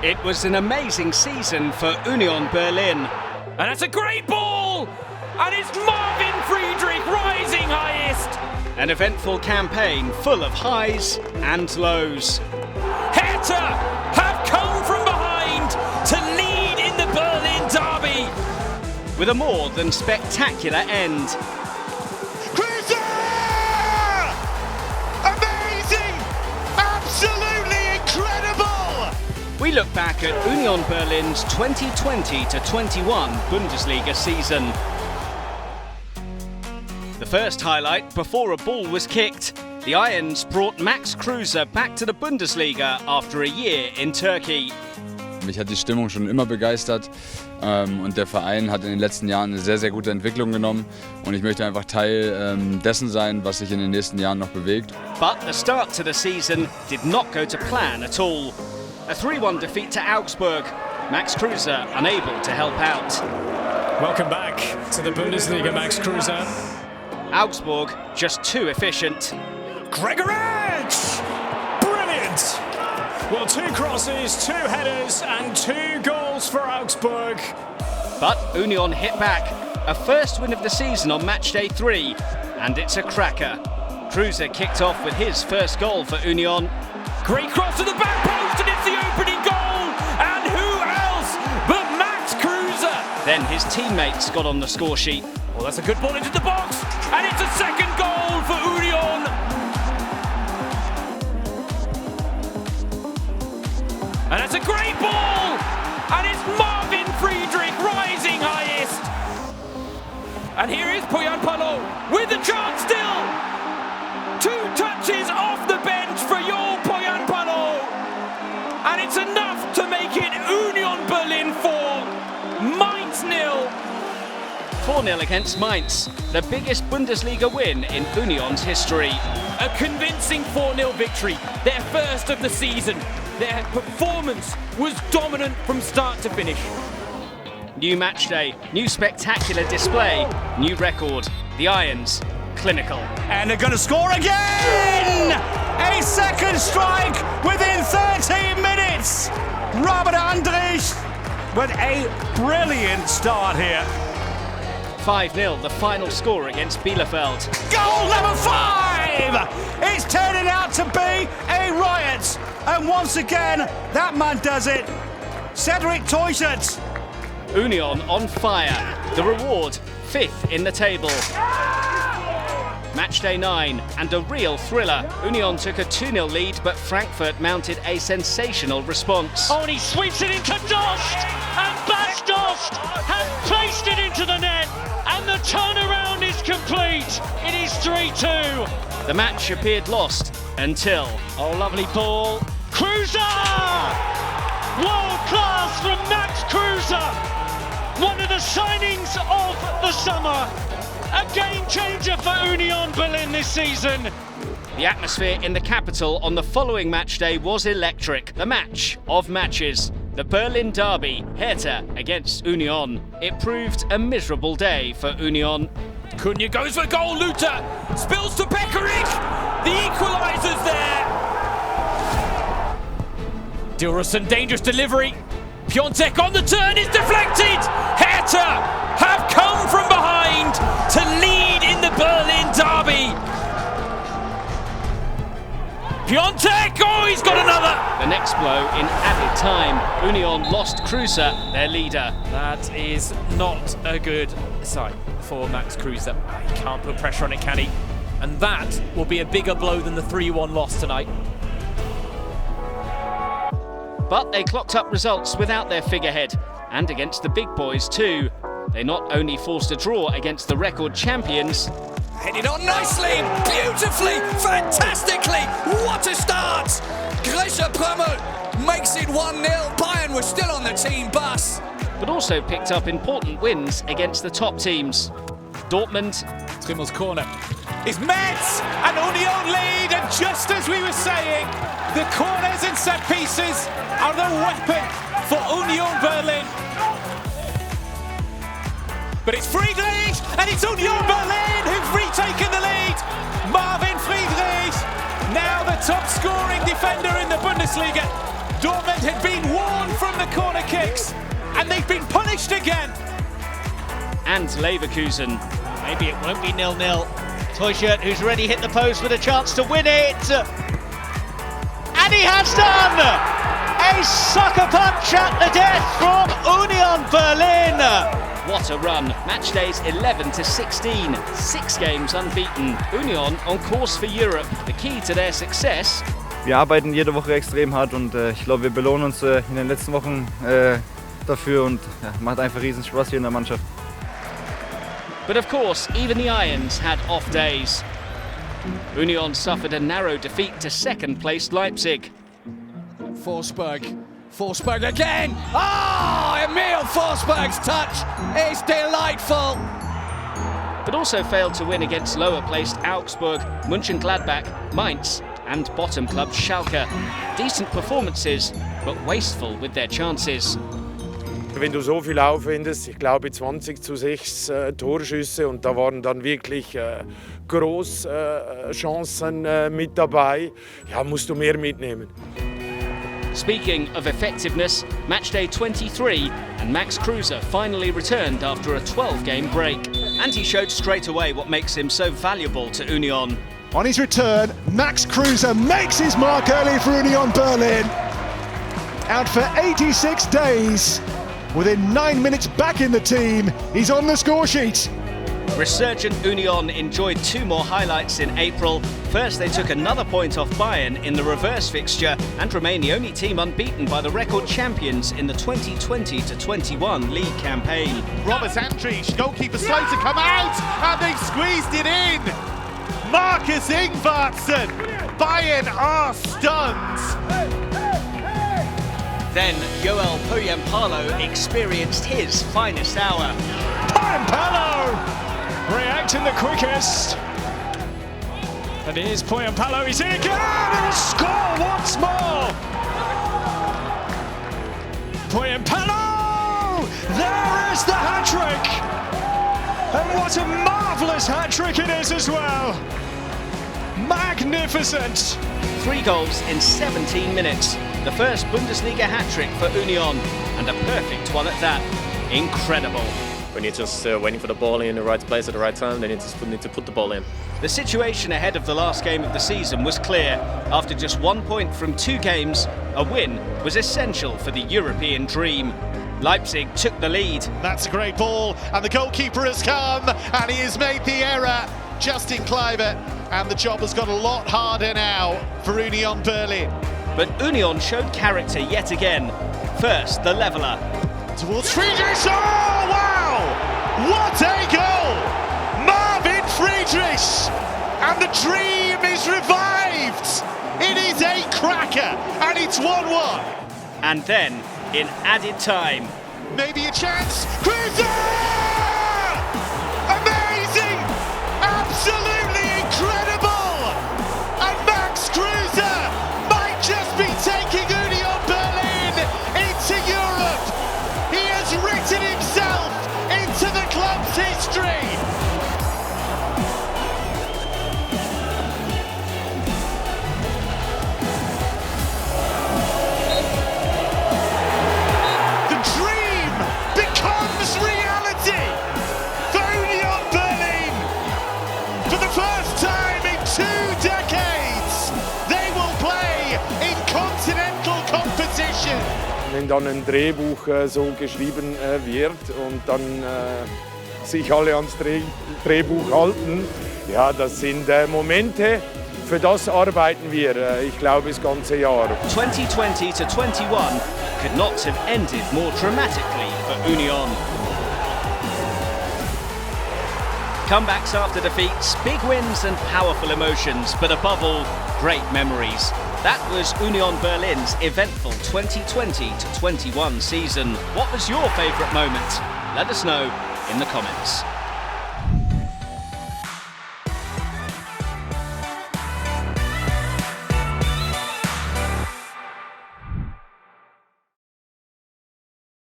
It was an amazing season for Union Berlin. And it's a great ball! And it's Marvin Friedrich rising highest! An eventful campaign full of highs and lows. Hertha have come from behind to lead in the Berlin derby. With a more than spectacular end. Kruse! Amazing! Absolutely incredible! We look back at Union Berlin's 2020-21 Bundesliga season. The first highlight before a ball was kicked. The Irons brought Max Kruse back to the Bundesliga after a year in Turkey. Mich hat die Stimmung schon immer begeistert und der Verein hat in den letzten Jahren eine sehr, sehr gute Entwicklung genommen und ich möchte einfach Teil dessen sein, was sich in den nächsten Jahren noch bewegt. But the start to the season did not go to plan at all. A 3-1 defeat to Augsburg. Max Kruse unable to help out. Welcome back to the Bundesliga, Max Kruse. Augsburg just too efficient. Gregoritsch! Brilliant! Well, 2 crosses, 2 headers and 2 goals for Augsburg. But Union hit back. A first win of the season on match day 3. And it's a cracker. Kruse kicked off with his first goal for Union. Great cross to the back post and it's the opening goal! And who else but Max Kruse? Then his teammates got on the score sheet. Well, that's a good ball into the box, and it's a second goal for Union. And it's a great ball, and it's Marvin Friedrich rising highest. And here is Poyan Palo with the chance still. 2 touches off the bench for your Poyan Palo. And it's enough to make it Union Berlin 4, Mainz 0. 4-0 against Mainz, the biggest Bundesliga win in Union's history. A convincing 4-0 victory, their first of the season. Their performance was dominant from start to finish. New match day, new spectacular display, new record. The Irons, clinical. And they're going to score again! A second strike within 13 minutes! Robert Andrich with a brilliant start here. 5-0, the final score against Bielefeld. Goal number 5! It's turning out to be a riot. And once again, that man does it. Cedric Teuchert. Union on fire. The reward, 5th in the table. Match day 9, and a real thriller. Union took a 2-0 lead, but Frankfurt mounted a sensational response. Oh, and he sweeps it into Dost, and Bas Dost has placed it into the net, and the turnaround is complete. It is 3-2. The match appeared lost until... Oh, lovely ball. Kruse! World class from Max Kruse. One of the signings of the summer. A game changer for Union Berlin this season. The atmosphere in the capital on the following match day was electric. The match of matches. The Berlin derby, Hertha against Union. It proved a miserable day for Union. Cunha goes for goal, Luther spills to Pekarik. The equaliser's there. Dilrosun, dangerous delivery. Piontek on the turn is deflected. Hertha have come from behind to lead in the Berlin derby. Piontek, oh, he's got another. The next blow in added time. Union lost Kruse, their leader. That is not a good sign for Max Kruse. He can't put pressure on it, can he? And that will be a bigger blow than the 3-1 loss tonight. But they clocked up results without their figurehead, and against the big boys too. They not only forced a draw against the record champions, headed on nicely, beautifully, fantastically. What a start! Grisha Prömmel makes it 1-0. Bayern was still on the team bus. but also picked up important wins against the top teams. Dortmund. Trimmel's corner is met, and Union lead, and just as we were saying, the corners and set pieces are the weapon for Union Berlin. But it's Friedrich, and it's Union Berlin who've retaken the lead. Marvin Friedrich, now the top scoring defender in the Bundesliga. Dortmund had been warned from the corner kicks, and they've been punished again. And Leverkusen. Maybe it won't be 0-0. Toyshirt, who's already hit the post with a chance to win it. And he has done! A sucker punch at the death from Union Berlin. What a run. Match days 11 to 16. 6 games unbeaten. Union on course for Europe. The key to their success. Wir arbeiten jede Woche extrem hart und ich glaube, wir belohnen uns in den letzten Wochen dafür und macht einfach riesen Spaß hier in der Mannschaft. But of course, even the Irons had off days. Union suffered a narrow defeat to second-placed Leipzig. Forsberg again! Oh, Emil Forsberg's touch is delightful! But also failed to win against lower-placed Augsburg, Mönchengladbach, Mainz and bottom club Schalke. Decent performances, but wasteful with their chances. Wenn du so viel aufwendest, ich glaube 20:6 Torschüsse und da waren dann wirklich Großchancen mit dabei, ja, musst du mehr mitnehmen. Speaking of effectiveness, matchday 23 and Max Kruse finally returned after a 12-game break. And he showed straight away what makes him so valuable to Union. On his return, Max Kruse makes his mark early for Union Berlin. Out for 86 days. Within 9 minutes back in the team, he's on the score sheet. Resurgent Union enjoyed 2 more highlights in April. First, they took another point off Bayern in the reverse fixture and remain the only team unbeaten by the record champions in the 2020-21 league campaign. Robert Andrich, goalkeeper slow to come out, and they've squeezed it in. Marcus Ingvartsen, Bayern are stunned. Then Joel Poyampalo experienced his finest hour. Poyampalo reacting the quickest. And here's Poyampalo, he's in again, and he'll score once more. Poyampalo! There is the hat-trick! And what a marvellous hat-trick it is as well. Magnificent! 3 goals in 17 minutes. The first Bundesliga hat-trick for Union, and a perfect one at that. Incredible. When you're just waiting for the ball in the right place at the right time, then you just need to put the ball in. The situation ahead of the last game of the season was clear. After just 1 point from 2 games, a win was essential for the European dream. Leipzig took the lead. That's a great ball, and the goalkeeper has come, and he has made the error. Justin Kluivert, and the job has got a lot harder now for Union Berlin. But Union showed character yet again. First, the leveller. Towards Friedrich, oh wow! What a goal! Marvin Friedrich! And the dream is revived! It is a cracker, and it's 1-1. And then, in added time. Maybe a chance, Kruse! Amazing! Absolutely incredible! And Max Kruse might just be taking Union Berlin into Europe! He has written himself into the club's history! The dream becomes reality for Union Berlin! For the first time in 2 decades, they will play in continental competition. Wenn dann ein Drehbuch so geschrieben wird und dann sich alle ans Drehbuch halten, ja, das sind Momente, für das arbeiten wir, ich glaube, das ganze Jahr. 2020-21 could not have ended more dramatically for Union. Comebacks after defeats, big wins and powerful emotions, but above all, great memories. That was Union Berlin's eventful 2020-21 season. What was your favourite moment? Let us know in the comments.